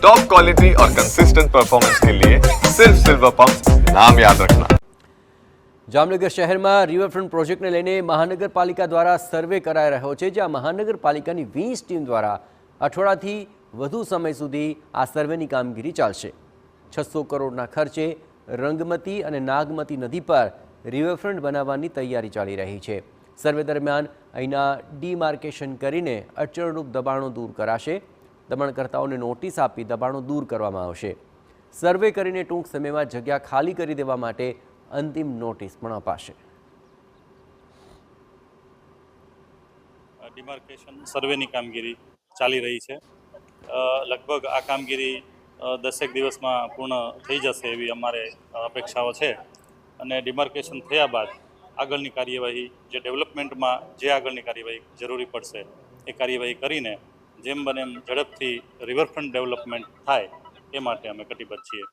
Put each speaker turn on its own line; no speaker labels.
Top quality और consistent performance के लिए सिर्फ सिल्वर पंप नाम याद रखना।
જામનગર શહેરમાં રિવરફ્રન્ટ પ્રોજેક્ટને લઈને મહાનગરપાલિકા દ્વારા સર્વે કરાઈ રહ્યો છે, જ્યાં મહાનગરપાલિકાની 20 ટીમ દ્વારા અઠવાડિયાથી વધુ સમય સુધી આ સર્વેની કામગીરી ચાલશે। 600 કરોડના ખર્ચે રંગમતી અને નાગમતી નદી પર રિવરફ્રન્ટ બનાવવાની તૈયારી ચાલી રહી છે। સર્વે દરમિયાન અહીંના ડીમાર્કેશન કરીને અડચણરૂપ દબાણો દૂર કરાશે। દબાણકર્તાઓને નોટિસ આપી દબાણો દૂર કરવામાં આવશે। સર્વે કરીને ટૂંક સમયમાં જગ્યા ખાલી કરી દેવા માટે અંતિમ નોટિસ પણ અપાશે।
ડિમાર્કેશન સર્વેની કામગીરી ચાલી રહી છે। લગભગ આ કામગીરી 10 દિવસમાં પૂર્ણ થઈ જશે એવી અમારે અપેક્ષાઓ છે અને ડિમાર્કેશન થયા બાદ આગળની કાર્યવાહી જે ડેવલપમેન્ટમાં જે આગળની કાર્યવાહી જરૂરી પડશે એ કાર્યવાહી કરીને જેમ બને એમ ઝડપથી રિવરફ્રન્ટ ડેવલપમેન્ટ થાય એ માટે અમે કટિબદ્ધ છીએ।